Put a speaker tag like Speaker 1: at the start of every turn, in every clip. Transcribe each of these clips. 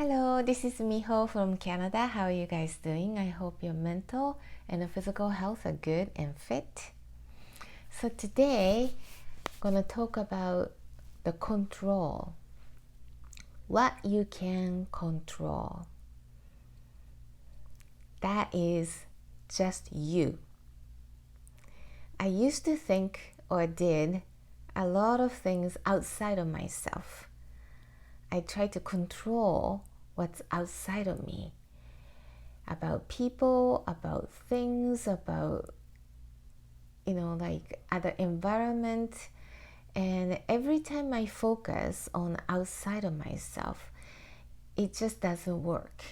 Speaker 1: Hello, this is Miho from Canada. How are you guys doing? I hope your mental and physical health are good and fit. So today, I'm going to talk about the control. What you can control. That is just you. I used to think or did a lot of things outside of myself. I tried to control what's outside of me, about people, about things, about like other environment. And every time I focus on outside of myself, it just doesn't work.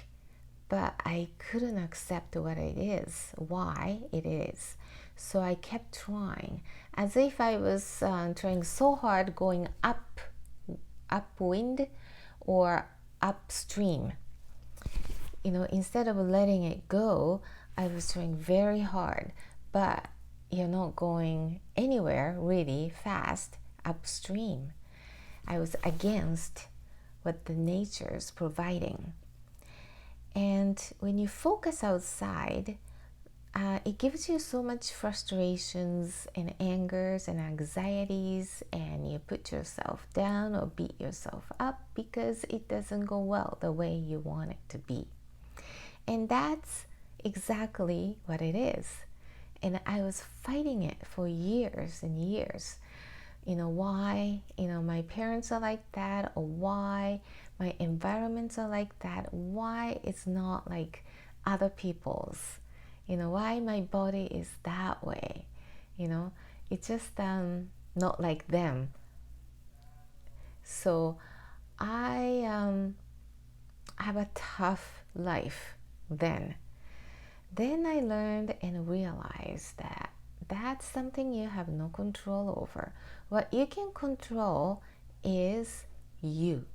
Speaker 1: But I couldn't accept what it is, why it is. So I kept trying, as if I was trying so hard, going upwind or upstream. Instead of letting it go, I was trying very hard, but you're not going anywhere really fast upstream. I was against what the nature is providing. And when you focus outside, it gives you so much frustrations and angers and anxieties, and you put yourself down or beat yourself up because it doesn't go well the way you want it to be. And that's exactly what it is. And I was fighting it for years and years. Why my parents are like that, or why my environments are like that, why it's not like other people's. Why my body is that way. It's just not like them. So I have a tough life then. Then I learned and realized that that's something you have no control over. What you can control is you.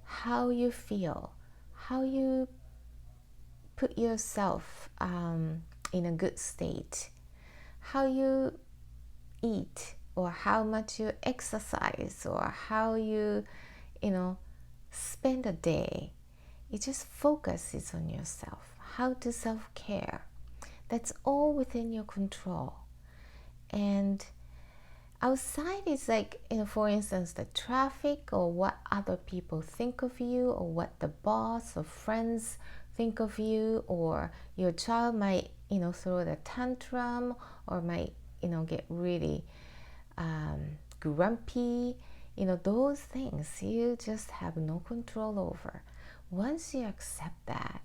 Speaker 1: How you feel, how you put yourself in a good state, how you eat, or how much you exercise, or how you spend a day. It just focuses on yourself, how to self-care. That's all within your control. And outside is like, for instance, the traffic, or what other people think of you, or what the boss or friends think of you, or your child might throw the tantrum, or might get really grumpy. Those things you just have no control over. Once you accept that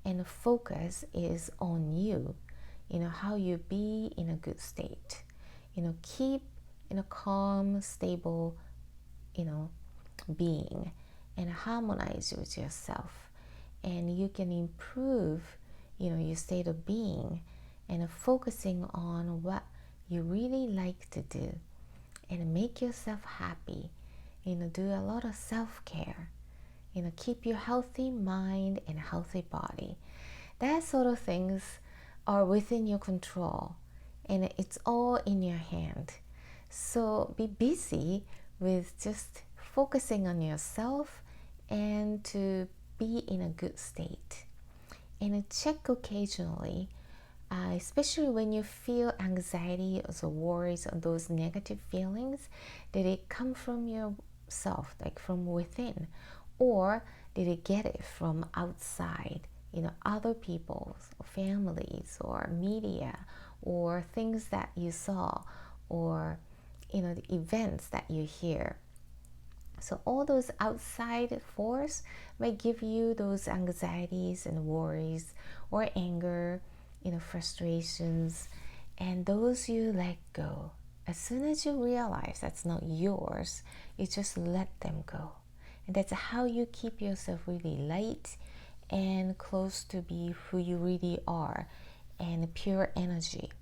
Speaker 1: and focus is on you, how you be in a good state, keep in a calm, stable being, and harmonize with yourself. And you can improve, your state of being, and focusing on what you really like to do, and make yourself happy. Do a lot of self-care. Keep your healthy mind and healthy body. That sort of things are within your control, and it's all in your hand. So be busy with just focusing on yourself and to be in a good state. And check occasionally, especially when you feel anxiety or worries or those negative feelings, did it come from yourself, like from within, or did it get it from outside, other people's, or families, or media, or things that you saw, or the events that you hear. So all those outside force might give you those anxieties and worries, or anger, frustrations, and those you let go. As soon as you realize that's not yours, you just let them go. And that's how you keep yourself really light and close to be who you really are, and pure energy.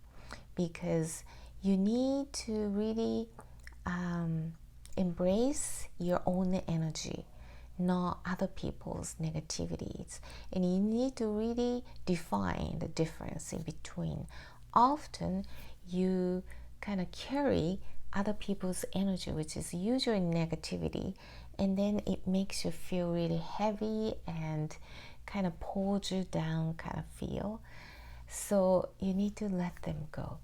Speaker 1: Because you need to really embrace your own energy, not other people's negativities. And you need to really define the difference in between. Often you kind of carry other people's energy, which is usually negativity, and then it makes you feel really heavy and kind of pulls you down kind of feel. So you need to let them go.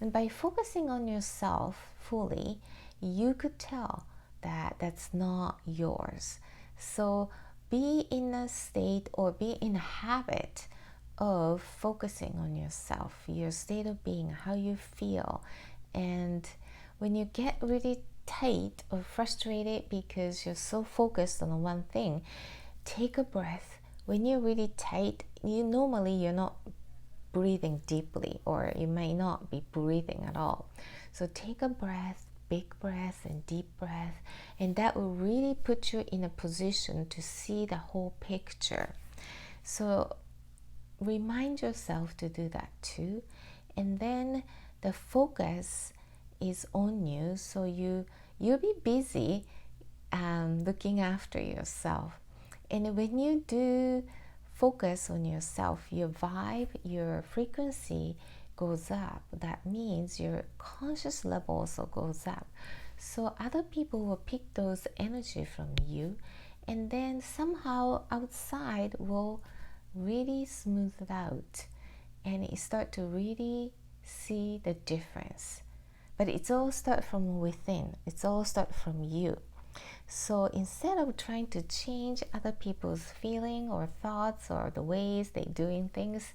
Speaker 1: And by focusing on yourself fully, you could tell that that's not yours. So be in a state or be in a habit of focusing on yourself, your state of being, how you feel. And when you get really tight or frustrated because you're so focused on one thing, take a breath. When you're really tight, you're not breathing deeply, or you might not be breathing at all. So take a breath, big breath and deep breath, and that will really put you in a position to see the whole picture. So remind yourself to do that too, and then the focus is on you, so you'll be busy looking after yourself. And when you do focus on yourself, your vibe, your frequency goes up. That means your conscious level also goes up. So other people will pick those energy from you, and then somehow outside will really smooth it out, and you start to really see the difference. But it's all start from within. It's all start from you. So instead of trying to change other people's feeling or thoughts or the ways they're doing things,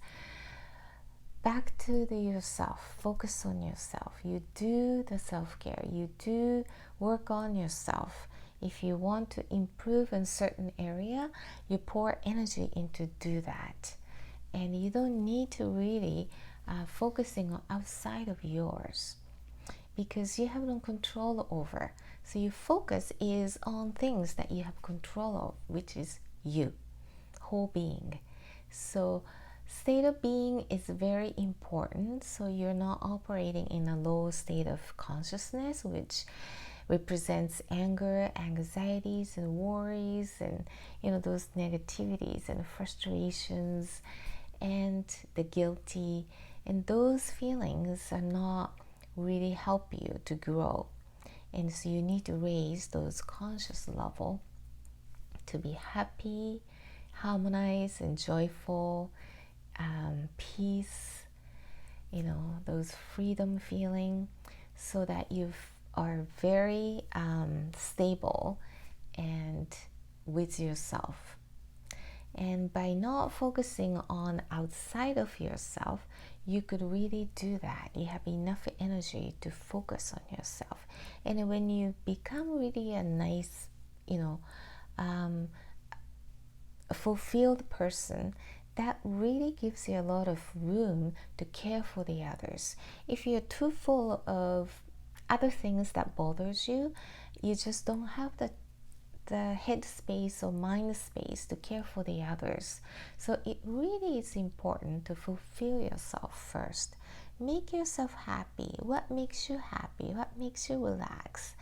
Speaker 1: back to yourself. Focus on yourself. You do the self-care. You do work on yourself. If you want to improve in certain area, you pour energy into do that. And you don't need to really focusing on outside of yours, because you have no control over. So your focus is on things that you have control of, which is you, whole being. So state of being is very important, so you're not operating in a low state of consciousness, which represents anger, anxieties, and worries, and those negativities and frustrations and the guilty, and those feelings are not really help you to grow. And so you need to raise those conscious level to be happy, harmonized, and joyful, peace, those freedom feeling, so that you are very stable and with yourself. And by not focusing on outside of yourself, you could really do that. You have enough energy to focus on yourself. And when you become really a nice, fulfilled person, that really gives you a lot of room to care for the others. If you're too full of other things that bothers you, you just don't have the head space or mind space to care for the others. So it really is important to fulfill yourself first. Make yourself happy. What makes you happy? What makes you relax?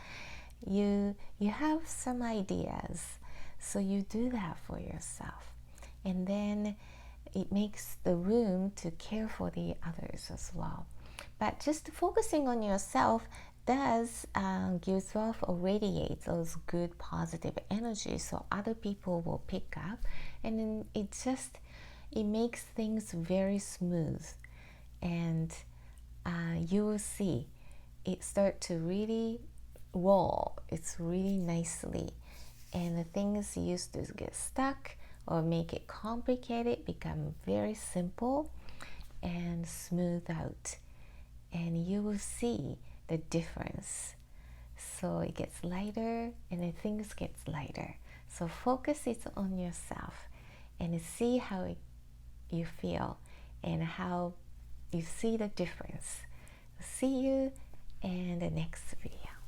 Speaker 1: You have some ideas, so you do that for yourself, and then it makes the room to care for the others as well. But just focusing on yourself does gives off or radiates those good positive energy, so other people will pick up, and then it makes things very smooth, and you will see it start to really roll. It's really nicely, and the things used to get stuck or make it complicated become very simple and smooth out, and you will see the difference. So it gets lighter, and then things gets lighter. So focus it on yourself and see how you feel and how you see the difference. See you in the next video.